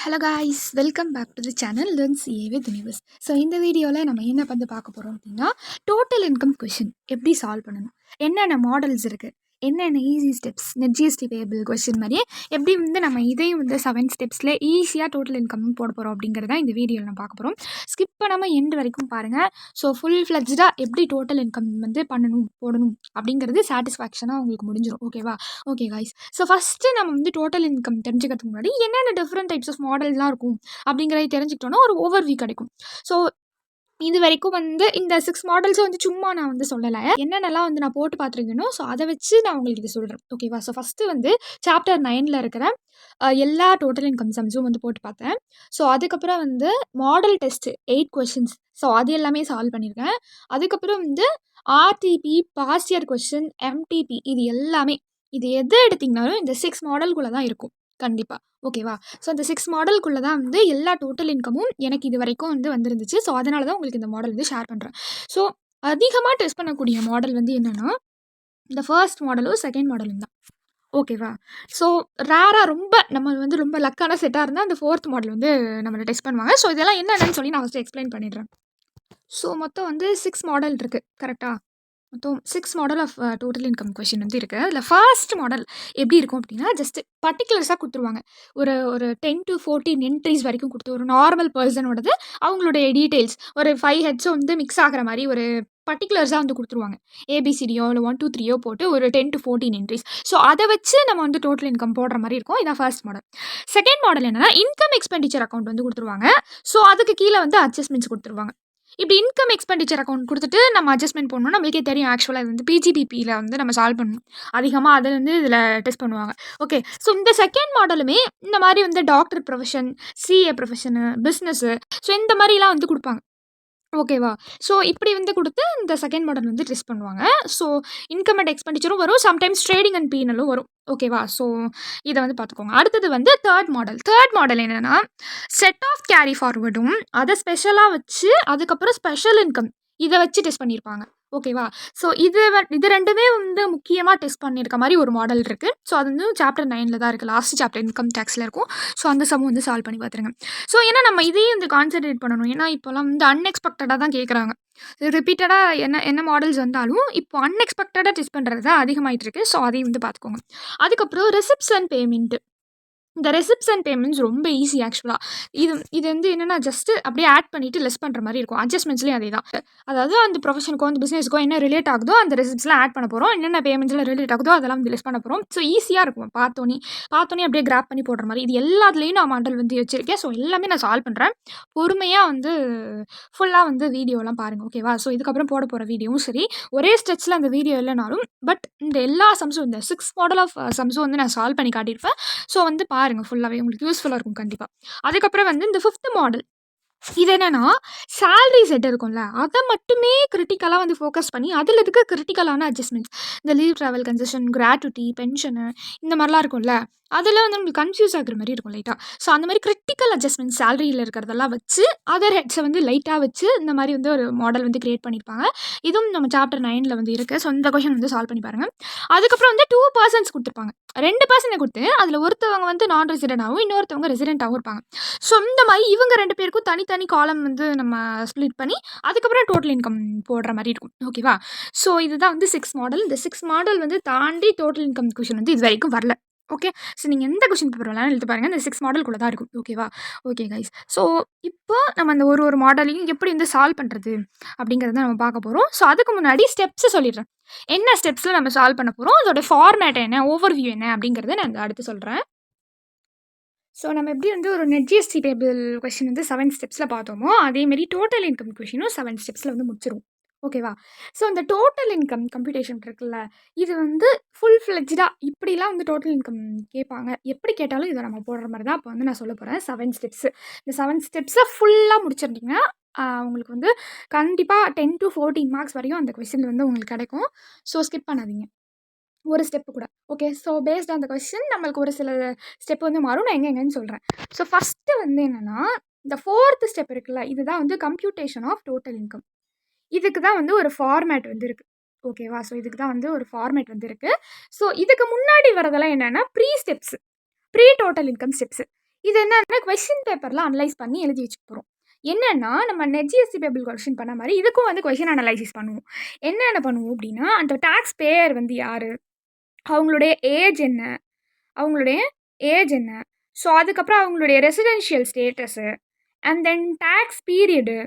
Hello guys, welcome back to the channel learn CA with universe. So இந்த வீடியோவில் நம்ம என்ன வந்து பார்க்க போகிறோம் அப்படின்னா, டோட்டல் இன்கம் கொஷின் எப்படி சால்வ் பண்ணணும், என்னென்ன மாடல்ஸ் இருக்குது, என்னென்ன easy steps, net GST payable question மாதிரியே எப்படி வந்து நம்ம இதையும் வந்து 7 ஸ்டெப்ஸில் ஈஸியாக டோட்டல் இன்கம் போட போகிறோம் அப்படிங்கிறத இந்த வீடியோவில் நம்ம பார்க்க போகிறோம். ஸ்கிப் பண்ணாமல் எண்டு வரைக்கும் பாருங்கள். ஸோ ஃபுல் ஃப்ளெஜ்டாக எப்படி டோட்டல் இன்கம் வந்து போடணும் அப்படிங்கிறது சாட்டிஸ்ஃபேக்ஷனாக உங்களுக்கு முடிஞ்சிடும். ஓகேவா? ஓகே காய்ஸ், ஸோ ஃபஸ்ட்டு நம்ம வந்து டோட்டல் இன்கம் தெரிஞ்சுக்கிறதுக்கு முன்னாடி என்னென்ன டிஃப்ரெண்ட் டைப்ஸ் ஆஃப் மாடல்லாம் இருக்கும் அப்படிங்கிறத தெரிஞ்சுக்கிட்டோன்னா ஒரு ஓவர்வியூ கிடைக்கும். ஸோ இது வரைக்கும் வந்து இந்த 6 மாடல்ஸும் வந்து சும்மா நான் வந்து சொல்லலை, என்னென்னலாம் வந்து நான் போட்டு பார்த்துருக்கேனோ ஸோ அதை வச்சு நான் உங்களுக்கு இது சொல்கிறேன். ஓகேவா? ஸோ ஃபஸ்ட்டு வந்து சாப்டர் 9ல் இருக்கிற எல்லா டோட்டல் இன்கம் சம்ஸும் வந்து போட்டு பார்த்தேன். ஸோ அதுக்கப்புறம் வந்து மாடல் டெஸ்ட்டு 8 கொஷின்ஸ், ஸோ அது எல்லாமே சால்வ் பண்ணியிருக்கேன். அதுக்கப்புறம் வந்து RTP, past year question, MTP, இது எல்லாமே இது எதை எடுத்திங்கனாலும் இந்த 6 மாடல்குள்ளே தான் இருக்கும் கண்டிப்பாக. ஓகேவா? ஸோ அந்த 6 மாடலுக்குள்ளே தான் வந்து எல்லா டோட்டல் இன்கமும் எனக்கு இது வரைக்கும் வந்து வந்துருந்துச்சு. ஸோ அதனால தான் உங்களுக்கு இந்த மாடல் வந்து ஷேர் பண்ணுறேன். ஸோ அதிகமாக டெஸ்ட் பண்ணக்கூடிய மாடல் வந்து என்னென்னா இந்த ஃபர்ஸ்ட் மாடலும் செகண்ட் மாடலும் தான். ஓகேவா? ஸோ ரேராக நம்ம வந்து ரொம்ப லக்கான செட்டாக இருந்தால் அந்த 4th மாடல் வந்து நம்மளை டெஸ்ட் பண்ணுவாங்க. ஸோ இதெல்லாம் என்னென்னு சொல்லி நான் ஃபஸ்ட்டு எக்ஸ்பிளைன் பண்ணிடுறேன். ஸோ மொத்தம் வந்து 6 மாடல் இருக்குது கரெக்டாக. மொத்தம் 6 model of total income question வந்து இருக்குது. அதில் ஃபர்ஸ்ட் மாடல் எப்படி இருக்கும் அப்படின்னா, ஜஸ்ட் பர்டிகுலர்ஸாக கொடுத்துருவாங்க. ஒரு ஒரு 10 to 14 என்ட்ரிஸ் வரைக்கும் கொடுத்து ஒரு நார்மல் பர்சனோடது அவங்களுடைய டீட்டெயில்ஸ் ஒரு 5 ஹெட்ஸும் வந்து மிக்ஸ் ஆகிற மாதிரி ஒரு பர்டிகுலர்ஸாக வந்து கொடுத்துருவாங்க. ஏபிசிடியோ இல்லை 1 2 3யோ போட்டு ஒரு 10 to 14 என்ட்ரிஸ். ஸோ அதை வச்சு நம்ம வந்து டோட்டல் இன்கம் போடுற மாதிரி இருக்கும். இதான் ஃபர்ஸ்ட் மாடல். செகண்ட் மாடல் என்னென்னா இன்கம் எக்ஸ்பெண்டிச்சர் அக்கௌண்ட் வந்து கொடுத்துருவாங்க. ஸோ அதுக்கு கீழே வந்து அட்ஜஸ்ட்மெண்ட்ஸ் கொடுத்துருவாங்க. இப்படி இன்கம் எக்ஸ்பெண்டிச்சர் அக்கௌண்ட் கொடுத்துட்டு நம்ம அட்ஜஸ்ட்மெண்ட் பண்ணணும். நம்மளுக்கே தெரியும் ஆக்சுவலாக இது வந்து பிஜிபிபியில் வந்து நம்ம சால்வ் பண்ணணும். அதிகமாக அதை வந்து இதில் டெஸ்ட் பண்ணுவாங்க. ஓகே, ஸோ இந்த செகண்ட் மாடலுமே இந்த மாதிரி வந்து doctor profession, CA profession, business, so இந்த மாதிரிலாம் வந்து கொடுப்பாங்க. ஓகேவா? ஸோ இப்படி வந்து கொடுத்து இந்த செகண்ட் மாடல் வந்து டெஸ்ட் பண்ணுவாங்க. ஸோ இன்கம் அண்ட் எக்ஸ்பெண்டிச்சரும் வரும், சம்டைம்ஸ் ட்ரேடிங் அண்ட் பீனலும் வரும். ஓகேவா? ஸோ இதை வந்து பார்த்துக்கோங்க. அடுத்தது வந்து தேர்ட் மாடல் என்னென்னா செட் ஆஃப் கேரி ஃபார்வர்டும் அதை ஸ்பெஷலாக வச்சு அதுக்கப்புறம் ஸ்பெஷல் இன்கம் இதை வச்சு டெஸ்ட் பண்ணியிருப்பாங்க. ஓகேவா? ஸோ இது ரெண்டுமே வந்து முக்கியமாக டெஸ்ட் பண்ணியிருக்க மாதிரி ஒரு மாடல் இருக்குது. ஸோ அது வந்து சாப்டர் 9ல் தான் இருக்குது. லாஸ்ட் சாப்டர் இன்கம் டேக்ஸில் இருக்கும். ஸோ அந்த சம் வந்து சால்வ் பண்ணி பார்த்துருங்க. ஸோ ஏன்னா நம்ம இதையும் வந்து கான்சன்ட்ரேட் பண்ணணும். ஏன்னா இப்போலாம் வந்து அன்எக்ஸ்பெக்டடாக தான் கேட்குறாங்க. ரிப்பீட்டடாக என்ன மாடல்ஸ் வந்தாலும் இப்போ அன்எக்ஸ்பெக்டடாக டெஸ்ட் பண்ணுறது தான் அதிகமாகிட்டு இருக்குது. ஸோ அதையும் வந்து பார்த்துக்கோங்க. அதுக்கப்புறம் ரெசிப்ட்ஸ் அண்ட் பேமெண்ட்டு. இந்த ரெசிப்ட்ஸ் அண்ட் பேமெண்ட்ஸ் ரொம்ப ஈஸி ஆக்சுவலாக. இது வந்து என்னென்னா ஜஸ்ட்டு அப்படியே ஆட் பண்ணிவிட்டு லெஸ் பண்ணுற மாதிரி இருக்கும். அட்ஜஸ்ட்மெண்ட்ஸ்லேயும் அதே தான். அதாவது அந்த ப்ரொஃபஷனுக்கோ அந்த பிஸ்னஸ்க்கோ என்ன ரிலேட் ஆகுதோ அந்த ரெசிப்ட்ஸ்லாம் ஆட் பண்ண போகிறோம். என்னென்ன பேமெண்ட்ஸில் ரிலேட் ஆகுதோ அதெல்லாம் வந்து லெஸ் பண்ண போகிறோம். ஸோ ஈஸியாக இருக்கும். பார்த்தோன்னே அப்படியே கிராப் பண்ணி போடுற மாதிரி. இது எல்லாத்துலேயும் நான் மாடல் வந்து வச்சுருக்கேன். ஸோ எல்லாமே நான் சால்வ் பண்ணுறேன். பொறுமையாக வந்து ஃபுல்லாக வந்து வீடியோலாம் பாருங்கள். ஓகேவா? ஸோ இதுக்கப்புறம் போட போகிற வீடியோவும் சரி, ஒரே ஸ்டெச்சில் அந்த வீடியோ இல்லைனாலும் பட் இந்த எல்லா சம்ஸும் இந்த 6 மாடல் ஆஃப் சம்ஸும் வந்து நான் சால்வ் பண்ணி காட்டியிருப்பேன். ஸோ வந்து பாருங்கள், ஃபுல்லாகவே உங்களுக்கு யூஸ்ஃபுல்லாக இருக்கும் கண்டிப்பாக. அதுக்கப்புறம் வந்து இந்த 5th மாடல் இது என்னென்னா சேலரி செட் இருக்கும்ல அதை மட்டுமே கிரிட்டிக்கலாக வந்து ஃபோக்கஸ் பண்ணி அதில் இருக்க கிரிட்டிக்கலான அட்ஜஸ்ட்மெண்ட்ஸ் இந்த லீவ் ட்ராவல் கன்செஷன், கிராட்டுவிட்டி, பென்ஷனு இந்த மாதிரிலாம் இருக்கும்ல அதில் வந்து உங்களுக்கு கன்ஃபியூஸ் ஆகிற மாதிரி இருக்கும் லைட்டாக. ஸோ அந்த மாதிரி கிரிட்டிக்கல் அட்ஜஸ்ட்மெண்ட் சேலரியில் இருக்கிறதெல்லாம் வச்சு அதர் ஹெட்ஸை வந்து லைட்டாக வச்சு இந்த மாதிரி வந்து ஒரு மாடல் வந்து கிரியேட் பண்ணியிருப்பாங்க. இதுவும் நம்ம சாப்டர் 9ல் வந்து இருக்குது. ஸோ இந்த கொஷின் வந்து சால்வ் பண்ணி பாருங்கள். அதுக்கப்புறம் வந்து 2 பர்சன்ஸ் கொடுத்துருப்பாங்க. 2 பர்சனை கொடுத்து அதில் ஒருத்தவங்க வந்து நான் ரெசிடென்ட்டாகவும் இன்னொருத்தவங்க ரெசிடென்ட்டாகவும் இருப்பாங்க. ஸோ இந்த மாதிரி இவங்க 2 பேருக்கும் தனி காலம் வந்து நம்ம ஸ்ப்ளிட் பண்ணி அதுக்கப்புறம் டோட்டல் இன்கம் போடுற மாதிரி இருக்கும். ஓகேவா? ஸோ இதுதான் வந்து 6 மாடல். இந்த 6 மாடல் வந்து தாண்டி டோட்டல் இன்கம் கொஷின் வந்து இது வரைக்கும் வரல. ஓகே, ஸோ நீங்கள் எந்த கொஷின் பேப்பர் வேணாலும் எழுத்து பாருங்கள், இந்த 6 மாடலுக்குள்ளே தான் இருக்கும். ஓகேவா? ஓகே கைஸ், ஸோ இப்போ நம்ம அந்த ஒரு மாடலையும் எப்படி வந்து சால்வ் பண்ணுறது அப்படிங்கிறத நம்ம பார்க்க போகிறோம். ஸோ அதுக்கு முன்னாடி ஸ்டெப்ஸை சொல்லிடுறேன். என்ன ஸ்டெப்ஸில் நம்ம சால்வ் பண்ண போகிறோம், அதோட ஃபார்மேட் என்ன, ஓவர்வியூ என்ன அப்படிங்கிறத நான் அடுத்து சொல்கிறேன். ஸோ நம்ம எப்படி வந்து ஒரு நெட் ஜிஎஸ்டி பேபிள் கொஷின் வந்து 7 ஸ்டெப்ஸில் பார்த்தோமோ அதேமாரி டோட்டல் இன்கம் கொஷினும் 7 ஸ்டெப்ஸில் வந்து முடிச்சிடும். ஓகேவா? ஸோ இந்த டோட்டல் இன்கம் கம்ப்யூட்டேஷன் இருக்குல்ல, இது வந்து ஃபுல் ஃப்ளெஜ்டாக இப்படிலாம் வந்து டோட்டல் இன்கம் கேட்பாங்க. எப்படி கேட்டாலும் இதை நம்ம போடுற மாதிரி தான் இப்போ வந்து நான் சொல்ல போகிறேன். 7 ஸ்டெப்ஸு. இந்த 7 ஸ்டெப்ஸை ஃபுல்லாக முடிச்சிருந்தீங்கன்னா உங்களுக்கு வந்து கண்டிப்பாக 10 to 14 மார்க்ஸ் வரையும் அந்த கொஷின் வந்து உங்களுக்கு கிடைக்கும். ஸோ ஸ்கிப் பண்ணாதீங்க ஒரு ஸ்டெப்பு கூட. Okay, so based on the question நம்மளுக்கு ஒரு சில ஸ்டெப் வந்து மாறும். நான் எங்கெங்கன்னு சொல்கிறேன். ஸோ ஃபஸ்ட்டு வந்து என்னென்னா இந்த 4th ஸ்டெப் இருக்குல்ல, இதுதான் வந்து கம்ப்யூட்டேஷன் ஆஃப் டோட்டல் இன்கம். இதுக்கு தான் வந்து ஒரு ஃபார்மேட் வந்து இருக்குது. ஓகேவா? ஸோ இதுக்கு தான் வந்து ஒரு ஃபார்மேட் வந்து இருக்குது. ஸோ இதுக்கு முன்னாடி வரதெல்லாம் என்னென்னா ப்ரீ டோட்டல் இன்கம் ஸ்டெப்ஸு. இது என்னன்னா கொஸ்டின் பேப்பரில் அனலைஸ் பண்ணி எழுதி வச்சுக்க போகிறோம். என்னென்னா நம்ம நெட்ஜிஎஸ்டி பேபிள் கொஸ்டின் பண்ண மாதிரி இதுக்கும் வந்து கொஸ்டின் அனலைசிஸ் பண்ணுவோம். என்னென்ன பண்ணுவோம் அப்படின்னா, அந்த டேக்ஸ் பேயர் வந்து யார், அவங்களுடைய ஏஜ் என்ன, அவங்களுடைய ஏஜ் என்ன, ஸோ அதுக்கப்புறம் அவங்களுடைய residential status, and then tax period,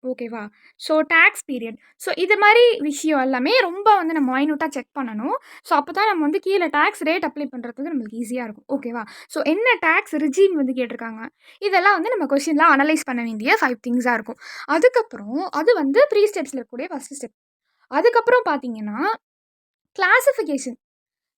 ஓகேவா? So tax period. ஸோ இது மாதிரி விஷயம் எல்லாமே ரொம்ப வந்து நம்ம மைனூட்டாக செக் பண்ணணும். ஸோ அப்போ தான் நம்ம வந்து கீழே டேக்ஸ் ரேட் அப்ளை பண்ணுறதுக்கு நம்மளுக்கு ஈஸியாக இருக்கும். ஓகேவா? ஸோ என்ன டேக்ஸ் ரிஜிம் வந்து கேட்டிருக்காங்க, இதெல்லாம் வந்து நம்ம கொஸ்டினில் அனலைஸ் பண்ண வேண்டிய 5 திங்ஸாக இருக்கும். அதுக்கப்புறம் அது வந்து 3 ஸ்டெப்ஸில் இருக்கக்கூடிய ஃபஸ்ட்டு ஸ்டெப். அதுக்கப்புறம் பார்த்தீங்கன்னா கிளாசிஃபிகேஷன்.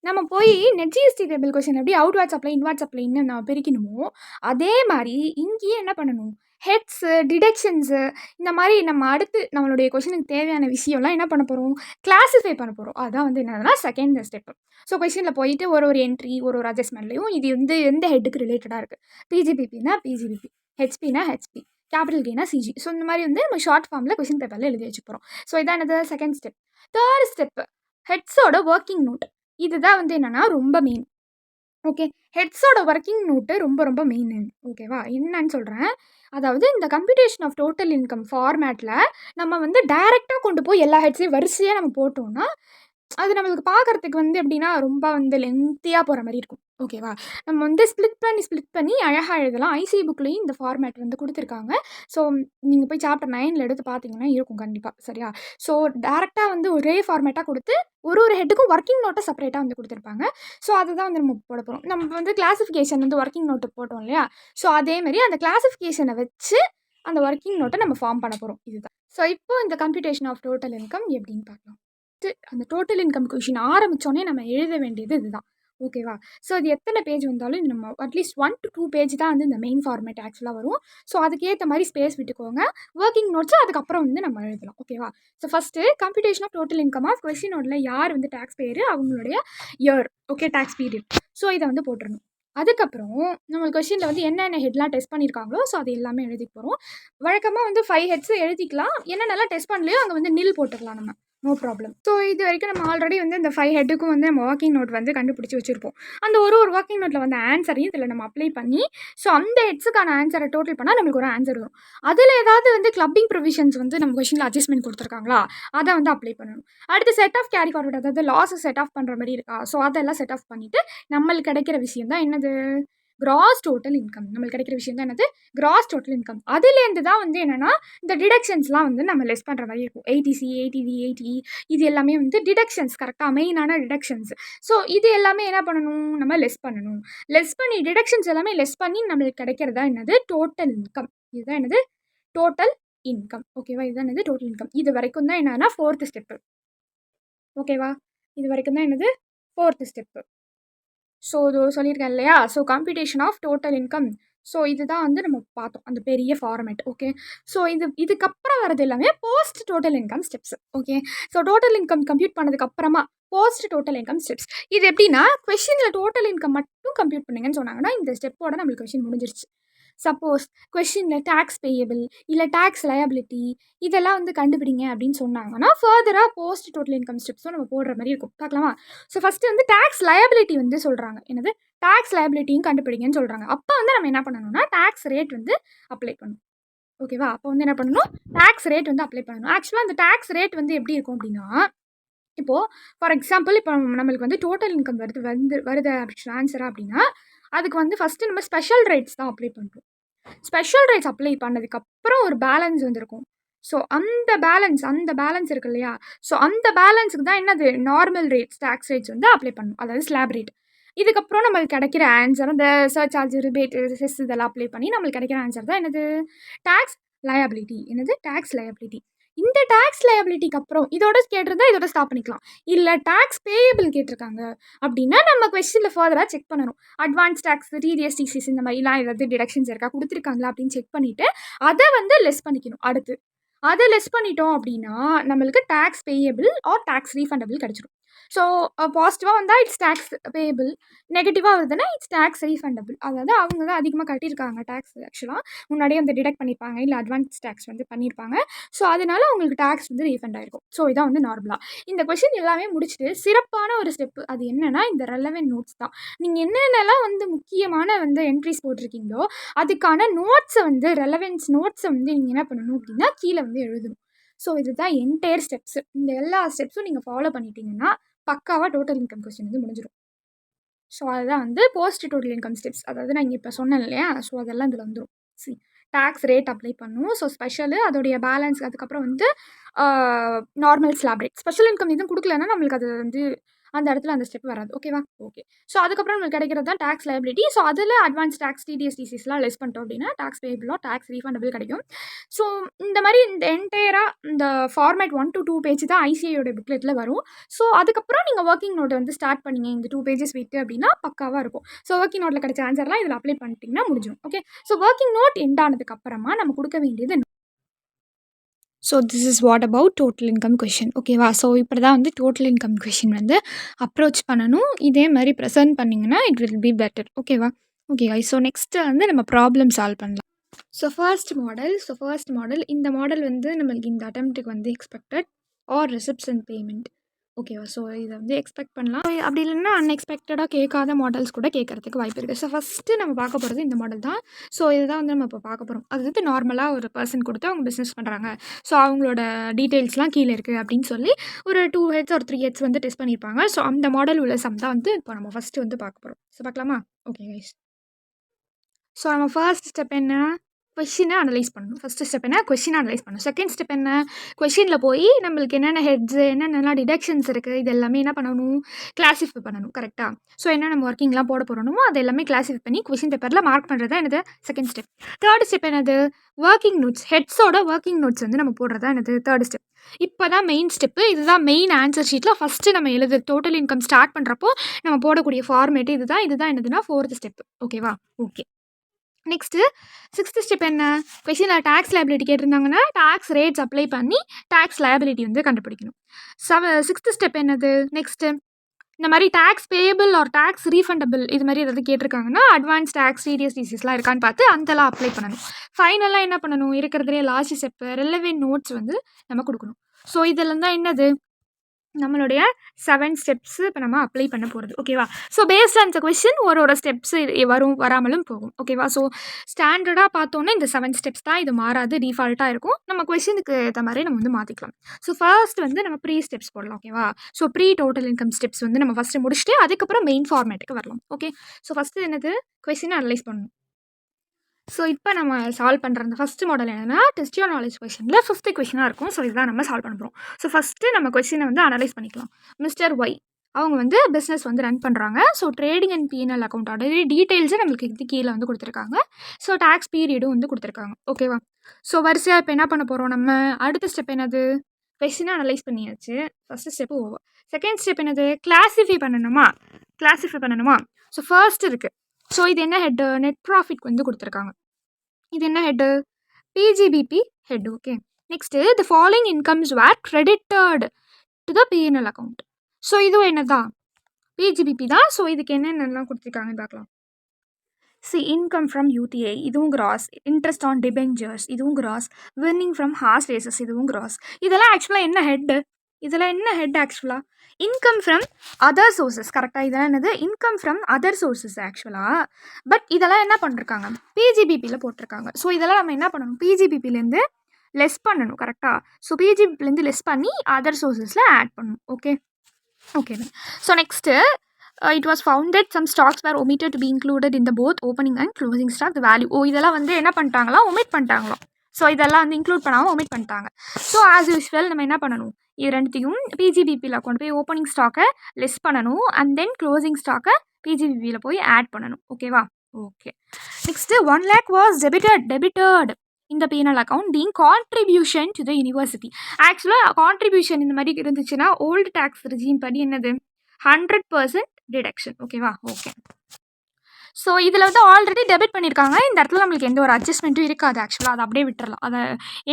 நம்ம போய் நெட்ஜிஎஸ்டி டேபிள் கொஸ்டின் எப்படி அவுட்வார்ட்ஸ் அப்ளை இன்வார்ட்ஸ் அப்ளைன்னு நான் பிரிக்கணுமோ அதே மாதிரி இங்கேயே என்ன பண்ணணும், ஹெட்ஸு டிடக்ஷன்ஸு இந்த மாதிரி நம்ம அடுத்து நம்மளுடைய கொஸ்டினுக்கு தேவையான விஷயம்லாம் என்ன பண்ண போகிறோம், கிளாஸிஃபை பண்ண போகிறோம். அதுதான் வந்து என்னதுன்னா செகண்ட் ஸ்டெப்பு. ஸோ கொஸ்டினில் போயிட்டு ஒரு என்ட்ரி ஒரு அட்ஜஸ்ட்மெண்ட்லையும் இது வந்து எந்த ஹெட்டுக்கு ரிலேட்டடாக இருக்குது, பிஜிபிபினா பிஜிபிபி, ஹெச்பினா ஹெச்பி, கேபிட்டல் கேனா சிஜி. ஸோ இந்த மாதிரி வந்து நம்ம ஷார்ட் ஃபார்மில் கொஸ்டின் பேப்பரில் எழுதி வச்சு போகிறோம். ஸோ இதான் என்னது செகண்ட் ஸ்டெப். தேர்ட் ஸ்டெப்பு ஹெட்ஸோட ஒர்க்கிங் நோட். இதுதான் வந்து என்னென்னா ரொம்ப மெயின். ஓகே, ஹெட்ஸோட ஒர்க்கிங் நோட்டு ரொம்ப ரொம்ப மெயின். ஓகேவா? என்னன்னு சொல்கிறேன். அதாவது இந்த கம்ப்யூட்டேஷன் ஆஃப் டோட்டல் இன்கம் ஃபார்மேட்டில் நம்ம வந்து டைரெக்டாக கொண்டு போய் எல்லா ஹெட்ஸையும் வரிசையாக நம்ம போட்டோம்னா அது நம்மளுக்கு பார்க்குறதுக்கு வந்து எப்படின்னா ரொம்ப வந்து லென்த்தியாக போகிற மாதிரி இருக்கும். ஓகேவா? நம்ம வந்து ஸ்ப்ளிட் பண்ணி அழகாக எழுதலாம். ஐசி புக்லேயும் இந்த ஃபார்மேட் வந்து கொடுத்துருக்காங்க. ஸோ நீங்கள் போய் சாப்டர் 9 எடுத்து பார்த்தீங்கன்னா இருக்கும் கண்டிப்பாக. சரியா? ஸோ டேரெக்டாக வந்து ஒரே ஃபார்மேட்டாக கொடுத்து ஒரு ஹெட்டுக்கும் ஒர்க்கிங் நோட்டை செப்பரேட்டாக வந்து கொடுத்துருப்பாங்க. ஸோ அதுதான் வந்து நம்ம போட போகிறோம். நம்ம வந்து கிளாஸிஃபிகேஷன் வந்து ஒர்க்கிங் நோட்டு போட்டோம் இல்லையா? ஸோ அதேமாரி அந்த கிளாஸிஃபிகேஷனை வச்சு அந்த ஒர்க்கிங் நோட்டை நம்ம ஃபார்ம் பண்ண போகிறோம். இதுதான். ஸோ இப்போ இந்த கம்ப்யூட்டேஷன் ஆஃப் டோட்டல் இன்கம் எப்படின்னு பார்க்கலாம். அந்த டோட்டல் இன்கம் கொஷின் ஆரம்பித்தோடனே நம்ம எழுத வேண்டியது இதுதான். ஓகேவா? ஸோ அது எத்தனை பேஜ் வந்தாலும் நம்ம அட்லீஸ்ட் 1 to 2 பேஜ் தான் வந்து இந்த மெயின் ஃபார்மேட் ஆக்சுவலாக வரும். ஸோ அதுக்கேற்ற மாதிரி ஸ்பேஸ் விட்டுக்கோங்க. ஒர்க்கிங் நோட்ஸ் அதுக்கப்புறம் வந்து நம்ம எழுதலாம். ஓகேவா? So first computation of total income of question நோட்டில் யார் வந்து டேக்ஸ் பேயர், அவங்களுடைய year, okay, tax period. So இதை வந்து போட்டுருணும். அதுக்கப்புறம் நம்ம கொஸ்டினில் வந்து என்னென்ன ஹெட்லாம் டெஸ்ட் பண்ணியிருக்காங்களோ ஸோ அது எல்லாமே எழுதி போகிறோம். வழக்கமாக வந்து 5 ஹெட்ஸு எழுதிக்கலாம். என்னென்னலாம் டெஸ்ட் பண்ணலையோ அங்கே வந்து நில் போட்டுக்கலாம் நம்ம. No problem. ஸோ இது வரைக்கும் நம்ம ஆல்ரெடி வந்து இந்த 5 ஹெட்டுக்கும் வந்து நம்ம ஒர்க்கிங் நோட் வந்து கண்டுபிடிச்சி வச்சுருப்போம். அந்த ஒரு ஒர்க்கிங் நோட்டில் வந்து ஆன்சரையும் இதில் நம்ம அப்ளை பண்ணி ஸோ அந்த ஹெட்ஸுக்கான ஆன்சரை டோட்டல் பண்ணால் நம்மளுக்கு ஒரு ஆன்சர் வரும். அதில் ஏதாவது வந்து கிளப்பிங் ப்ரொவிஷன்ஸ் வந்து நம்ம கொஷினில் அட்ஜஸ்ட்மெண்ட் கொடுத்துருக்காங்களா அதை வந்து அப்ளை பண்ணணும். அடுத்து செட் ஆஃப் கேரி ஃபார்வர்ட், அதாவது லாஸை செட் ஆஃப் பண்ணுற மாதிரி இருக்கா, ஸோ அதெல்லாம் செட் ஆஃப் பண்ணிவிட்டு நம்மளுக்கு கிடைக்கிற விஷயம் தான் என்னது, கிராஸ் டோட்டல் இன்கம். நம்மளுக்கு கிடைக்கிற விஷயம் தான் என்னது, கிராஸ் டோட்டல் இன்கம். அதுலேருந்து தான் வந்து என்னென்னா இந்த டிடக்ஷன்ஸ்லாம் வந்து நம்ம லெஸ் பண்ணுற மாதிரி இருக்கும். 80C 80V 80E இது எல்லாமே வந்து டிடக்ஷன்ஸ், கரெக்டாக மெயினான டிடக்ஷன்ஸ். ஸோ இது எல்லாமே என்ன பண்ணணும், நம்ம லெஸ் பண்ணணும். லெஸ் பண்ணி டிடக்ஷன்ஸ் எல்லாமே லெஸ் பண்ணி நம்மளுக்கு கிடைக்கிறதா என்னது, டோட்டல் இன்கம். இதுதான் என்னது, டோட்டல் இன்கம். ஓகேவா? இதுதான் என்னது, டோட்டல் இன்கம். இது வரைக்கும் தான் என்னன்னா 4th ஸ்டெப்பு. ஓகேவா? இது வரைக்கும் தான் என்னது 4th ஸ்டெப்பு. ஸோ இது சொல்லியிருக்கேன் இல்லையா? So computation of total income. So இதுதான் வந்து நம்ம பார்த்தோம் அந்த பெரிய ஃபார்மேட். ஓகே, ஸோ இதுக்கப்புறம் வரது எல்லாமே post total income steps. Okay, so total income compute பண்ணதுக்கப்புறமா போஸ்ட் டோட்டல் இன்கம் ஸ்டெப்ஸ். இது எப்படின்னா கொஷினில் டோட்டல் இன்கம் மட்டும் கம்ப்யூட் பண்ணுங்கன்னு சொன்னாங்கன்னா இந்த ஸ்டெப்போட நம்மளுக்கு கொஷின் முடிஞ்சிருச்சு. சப்போஸ் கொஷினில் டேக்ஸ் பேயபிள் இல்லை டேக்ஸ் லயபிலிட்டி இதெல்லாம் வந்து கண்டுபிடிங்க அப்படின்னு சொன்னாங்கன்னா ஃபர்தராக போஸ்ட் டோட்டல் இன்கம் ஸ்டெப்ஸும் நம்ம போடுற மாதிரி இருக்கும். பார்க்கலாமா? ஸோ ஃபஸ்ட்டு வந்து டேக்ஸ் லயபிலிட்டி வந்து சொல்கிறாங்க. என்னது, டேக்ஸ் லயபிலிட்டியும் கண்டுபிடிங்கன்னு சொல்கிறாங்க. அப்போ வந்து நம்ம என்ன பண்ணணும்னா டேக்ஸ் ரேட் வந்து அப்ளை பண்ணணும். ஓகேவா? அப்போ வந்து என்ன பண்ணணும், டேக்ஸ் ரேட் வந்து அப்ளை பண்ணணும். ஆக்சுவலாக அந்த டேக்ஸ் ரேட் வந்து எப்படி இருக்கும் அப்படின்னா, இப்போது ஃபார் எக்ஸாம்பிள் இப்போ நம்மளுக்கு வந்து டோட்டல் இன்கம் வருது ஆன்சராக அப்படின்னா அதுக்கு வந்து ஃபஸ்ட்டு நம்ம ஸ்பெஷல் ரேட்ஸ் தான் அப்ளை பண்ணுறோம். ஸ்பெஷல் ரேட்ஸ் அப்ளை பண்ணதுக்கப்புறம் ஒரு பேலன்ஸ் வந்துருக்கும். ஸோ அந்த பேலன்ஸ் இருக்கு இல்லையா, ஸோ அந்த பேலன்ஸுக்கு தான் என்னது, நார்மல் ரேட்ஸ், டேக்ஸ் ரேட்ஸ் வந்து அப்ளை பண்ணணும், அதாவது ஸ்லாப் ரேட். இதுக்கப்புறம் நம்மளுக்கு கிடைக்கிற ஆன்சர் அந்த சர்சார்ஜ், ரிபேட், செஸ் இதெல்லாம் அப்ளை பண்ணி நம்மளுக்கு கிடைக்கிற ஆன்சர் தான் என்னது, டேக்ஸ் லயபிலிட்டி. என்னது, டேக்ஸ் லயபிலிட்டி. இந்த டேக்ஸ் லயபிலிட்டிக்கு அப்புறம் இதோட கேட்டிருந்தா இதோட ஸ்டாப் பண்ணிக்கலாம். இல்லை டேக்ஸ் பேயபிள் கேட்டிருக்காங்க அப்படின்னா நம்ம கொஸ்டினில் ஃபர்தராக செக் பண்ணணும். அட்வான்ஸ் டேக்ஸ், டிடிஎஸ், டிசிஎஸ் இந்த மாதிரிலாம் ஏதாவது டிடக்ஷன்ஸ் இருக்கா, கொடுத்துருக்காங்களா அப்படின்னு செக் பண்ணிவிட்டு அதை வந்து லெஸ் பண்ணிக்கணும். அடுத்து அதை லெஸ் பண்ணிட்டோம் அப்படின்னா நம்மளுக்கு tax payable or tax refundable கிடச்சிடும். ஸோ பாசிட்டிவாக வந்தால் இட்ஸ் டேக்ஸ் பேபிள், நெகட்டிவாக வருதுன்னா இட்ஸ் டேக்ஸ் ரீஃபண்டபிள். அதாவது அவங்க தான் அதிகமாக கட்டியிருக்காங்க டேக்ஸ், ஆக்சுவலாக முன்னாடியே வந்து டிடெக்ட் பண்ணியிருப்பாங்க, இல்லை அட்வான்ஸ் டேக்ஸ் வந்து பண்ணியிருப்பாங்க. ஸோ அதனால அவங்களுக்கு டேக்ஸ் வந்து ரீஃபண்ட் ஆயிருக்கும். ஸோ இதான் வந்து நார்மலாக. இந்த கொஷின் எல்லாமே முடிச்சுட்டு சிறப்பான ஒரு ஸ்டெப்பு அது என்னன்னா இந்த ரெலவென்ட் நோட்ஸ் தான். நீங்கள் என்னென்னலாம் வந்து முக்கியமான வந்து என்ட்ரிஸ் போட்டிருக்கீங்களோ அதுக்கான நோட்ஸை வந்து ரெலவென்ஸ் நோட்ஸை வந்து நீங்கள் என்ன பண்ணணும் அப்படின்னா கீழே வந்து எழுதணும். ஸோ இதுதான் என்டையர் ஸ்டெப்ஸு. இந்த எல்லா ஸ்டெப்ஸும் நீங்கள் ஃபாலோ பண்ணிட்டீங்கன்னா பக்காவாக டோட்டல் இன்கம் கொஸ்டின் வந்து முடிஞ்சிடும். ஸோ அதுதான் வந்து போஸ்ட் டோட்டல் இன்கம் ஸ்டெப்ஸ். அதாவது நான் இங்கே இப்போ சொன்னேன் இல்லையா, ஸோ அதெல்லாம் இதில் வந்துடும். டேக்ஸ் ரேட் அப்ளை பண்ணும். ஸோ ஸ்பெஷலு அதோடைய பேலன்ஸ், அதுக்கப்புறம் வந்து normal slab rate. Special income எதுவும் கொடுக்கலன்னா நம்மளுக்கு அது வந்து அந்த இடத்துல அந்த ஸ்டெப் வராது. ஓகேவா? ஓகே. ஸோ அதுக்கப்புறம் நம்மளுக்கு கிடைக்கிறது தான் டேக்ஸ் லைபிலிட்டி. ஸோ அதில் அட்வான்ஸ் டேக்ஸ், டிடிஎஸ், டிசிஸ்லாம் லெஸ் பண்ணிட்டோம் அப்படின்னா டேக்ஸ் பேபிளோ டேக்ஸ் ரீஃபண்டபிள் கிடைக்கும். ஸோ இந்த மாதிரி இந்த என்டையராக இந்த ஃபார்மேட் 1 to 2 பேஜ் தான் ஐசிஐயோட புக்லெட்டில் வரும். ஸோ அதுக்கப்புறம் நீங்கள் ஒர்க்கிங் நோட்டை வந்து ஸ்டார்ட் பண்ணிங்க இந்த 2 பேஜஸ் விட்டு அப்படின்னா பக்காவாக இருக்கும். ஸோ ஒர்க்கிங் நோட்டில் கிடைச்ச ஆன்சர்லாம் இதில் அப்ளை பண்ணிட்டீங்கன்னா முடிஞ்சிடும். Okay. So working note end ஆனதுக்கு அப்புறமா நம்ம கொடுக்க வேண்டியது. So this is what about total income question. ஓகேவா? ஸோ இப்படி தான் வந்து டோட்டல் இன்கம் கொஷின் வந்து அப்ரோச் பண்ணணும். இதே மாதிரி ப்ரெசென்ட் பண்ணிங்கன்னா இட் வில் பி பெட்டர். ஓகேவா? ஓகே. ஸோ நெக்ஸ்ட்டு வந்து நம்ம ப்ராப்ளம் சால்வ் பண்ணலாம். ஸோ ஃபர்ஸ்ட் மாடல் இந்த மாடல் வந்து நம்மளுக்கு இந்த அட்டெம்ப்ட்டுக்கு வந்து expected or receipts and payment. ஓகேவா? ஸோ இதை வந்து எக்ஸ்பெக்ட் பண்ணலாம். அப்படி இல்லைன்னா அன்எக்ஸ்பெக்டடாக கேட்காத மாடல்ஸ் கூட கேட்கறதுக்கு வாய்ப்பு இருக்குது. ஸோ ஃபஸ்ட்டு நம்ம பார்க்க போகிறது இந்த மாடல் தான். ஸோ இதுதான் வந்து நம்ம இப்போ பார்க்க போகிறோம். அது வந்து நார்மலாக ஒரு பர்சன் கொடுத்து அவங்க பிஸ்னஸ் பண்ணுறாங்க. ஸோ அவங்களோட டீட்டெயில்ஸ்லாம் கீழே இருக்குது அப்படின்னு சொல்லி ஒரு 2 ஹெட்ஸ் ஒரு 3 ஹெட்ஸ் வந்து டெஸ்ட் பண்ணியிருப்பாங்க. ஸோ அந்த மாடல் உள்ள சம் தான் வந்து இப்போ நம்ம ஃபஸ்ட்டு வந்து பார்க்க போகிறோம். ஸோ பார்க்கலாமா? Okay guys. ஸோ நம்ம ஃபர்ஸ்ட் ஸ்டெப் என்ன? கொஷினை அனலைஸ் பண்ணணும். ஃபஸ்ட்டு ஸ்டெப் என்ன? கொஷினை அனலைஸ் பண்ணணும். செகண்ட் ஸ்டெப் என்ன? கொஷினில் போய் நம்மளுக்கு என்னென்ன ஹெட்ஸு, என்னென்னலாம் டிடக்ஷன்ஸ் இருக்குது, இது எல்லாமே என்ன பண்ணணும்? கிளாஸிஃபை பண்ணணும். கரெக்டாக? ஸோ என்ன நம்ம ஒர்க்கிங்லாம் போட போகிறோமோ அது எல்லாமே கிளாஸிஃபை பண்ணி கொஷின் பேப்பரில் மார்க் பண்ணுறது தான் என்னது? Second step. தேர்ட் ஸ்டெப் என்னது? Working notes. ஹெட்ஸோட ஒர்க்கிங் நோட்ஸ் வந்து நம்ம போடுறது தான் என்னது? Third step. இப்போ தான் மெயின் ஸ்டெப்பு. இதுதான் மெயின் ஆன்சர் ஷீட்டில் ஃபஸ்ட்டு நம்ம எழுது டோட்டல் இன்கம் ஸ்டார்ட் பண்ணுறப்போ நம்ம போடக்கூடிய ஃபார்மேட்டு இதுதான். இதுதான் என்னதுன்னா ஃபோர்த் ஸ்டெப். ஓகேவா? ஓகே. நெக்ஸ்ட்டு சிக்ஸ்த்து ஸ்டெப் என்ன? கொஷினில் டேக்ஸ் லைபிலிட்டி கேட்டிருந்தாங்கன்னா டேக்ஸ் ரேட்ஸ் அப்ளை பண்ணி டேக்ஸ் லைபிலிட்டி வந்து கண்டுபிடிக்கணும். சிக்ஸ்த்து ஸ்டெப் என்னது? நெக்ஸ்ட்டு இந்த மாதிரி tax payable or tax refundable இது மாதிரி ஏதாவது கேட்டிருக்காங்கன்னா அட்வான்ஸ் டேக்ஸ், டிடிஎஸ், டிசிஸ்லாம் இருக்கான்னு பார்த்து அந்தலாம் அப்ளை பண்ணணும். ஃபைனலாக என்ன பண்ணணும்? இருக்கிறதுலே லாஸ்ட் ஸ்டெப்பு ரெலவென்ட் நோட்ஸ் வந்து நம்ம கொடுக்கணும். ஸோ இதெல்லாம் தான் என்னது? நம்மளுடைய 7 ஸ்டெப்ஸு இப்போ நம்ம அப்ளை பண்ண போகிறது. ஓகேவா? So based on the question ஒரு ஸ்டெப்ஸு வரும், வராமலும் போகும். ஓகேவா? ஸோ ஸ்டாண்டர்டாக பார்த்தோன்னே இந்த 7 ஸ்டெப்ஸ் தான், இது மாறாது, டிஃபால்ட்டாக இருக்கும். நம்ம கொஷினுக்கு ஏற்ற மாதிரி நம்ம வந்து மாற்றிக்கலாம். ஸோ ஃபர்ஸ்ட் வந்து நம்ம ப்ரீ ஸ்டெப்ஸ் போடலாம். ஓகேவா? So pre total income steps வந்து நம்ம ஃபஸ்ட்டு முடிச்சுட்டு அதுக்கப்புறம் மெயின் ஃபார்மேட்டுக்கு வரலாம். ஓகே. ஸோ ஃபஸ்ட்டு என்னது? கொஷினை அனலைஸ் பண்ணணும். ஸோ இப்போ நம்ம சால்வ் பண்ணுற அந்த ஃபஸ்ட்டு மாடல் என்னென்னா டெஸ்ட் யுவர் நாலேஜ் கொஷினில் 5th கொஷினாக இருக்கும். ஸோ இதுதான் நம்ம சால்வ் பண்ண போகிறோம். ஸோ ஃபஸ்ட்டு நம்ம கொஷினை வந்து அனலைஸ் பண்ணிக்கலாம். மிஸ்டர் ஒய் அவங்க வந்து பிஸ்னஸ் வந்து ரன் பண்ணுறாங்க. So trading and PNL account already டீட்டெயில்ஸை நம்மளுக்கு இது கீழே வந்து கொடுத்துருக்காங்க. ஸோ டேக்ஸ் பீரியடும் வந்து கொடுத்துருக்காங்க. ஓகேவா? ஸோ வரிசையாக இப்போ என்ன பண்ண போகிறோம்? நம்ம அடுத்த ஸ்டெப் என்னது? கொஷினை அனலைஸ் பண்ணியாச்சு. First step over. Second step என்னது? கிளாஸிஃபை பண்ணணுமா? ஸோ ஃபர்ஸ்ட் இருக்குது. ஸோ இது என்ன ஹெட்டு? நெட் ப்ராஃபிட் வந்து கொடுத்துருக்காங்க. இது என்ன head? PGBP head. Okay. Next the following incomes were credited to the PNL account. So இதுவும் என்னதான்? பிஜிபிபி தான். ஸோ இதுக்கு என்னென்னலாம் கொடுத்துருக்காங்கன்னு பார்க்கலாம். இன்கம் ஃப்ரம் யூடிஐ இதுவும் கிராஸ், இன்ட்ரெஸ்ட் ஆன் டிபெஞ்சர்ஸ் இதுவும் cross, winning from horse races இதுவும் கிராஸ். இதெல்லாம் ஆக்சுவலாக என்ன ஹெட்டு? இதெல்லாம் என்ன ஹெட் ஆக்சுவலாக? Income from other sources. கரெக்டாக இதெல்லாம் என்னது? இன்கம் ஃப்ரம் அதர் சோர்ஸஸ் ஆக்சுவலாக. பட் இதெல்லாம் என்ன பண்ணிருக்காங்க? பிஜிபிபியில் போட்டிருக்காங்க. ஸோ இதெல்லாம் நம்ம என்ன பண்ணணும்? பிஜிபிபிலேருந்து லெஸ் பண்ணணும். கரெக்டாக? ஸோ பிஜிபிலேருந்து லெஸ் பண்ணி அதர் சோர்ஸஸில் ஆட் பண்ணணும். Okay. So next it was found that some stocks were omitted to be included in the both opening and closing stock the value. இதெல்லாம் வந்து என்ன பண்ணிட்டாங்களா? ஒமிட் பண்ணிட்டாங்களா? ஸோ இதெல்லாம் வந்து இன்க்ளூட் பண்ணாமல் ஒமிட் பண்ணிட்டாங்க. ஸோ ஆஸ் யூஸ்வல் நம்ம என்ன பண்ணணும்? இது ரெண்டுத்தையும் பிஜிபிபியில் கொண்டு போய் ஓப்பனிங் ஸ்டாக்கை லெஸ் பண்ணணும் அண்ட் தென் க்ளோசிங் ஸ்டாக்கை பிஜிபிபியில் போய் ஆட் பண்ணணும். ஓகேவா? Okay. Next 1 lakh was debited in the P&L account being contribution to the university. ஆக்சுவலாக கான்ட்ரிபியூஷன் இந்த மாதிரி இருந்துச்சுன்னா ஓல்டு டேக்ஸ் ரெஜிம் படி என்னது? 100% டிடக்ஷன். ஓகேவா? ஓகே. ஸோ இதில் வந்து ஆல்ரெடி டெபிட் பண்ணியிருக்காங்க. இந்த இடத்துல நம்மளுக்கு எந்த ஒரு அட்ஜஸ்ட்மெண்ட்டும் இருக்காது ஆக்சுவலாக. அதை அப்படியே விட்டுறலாம். அதை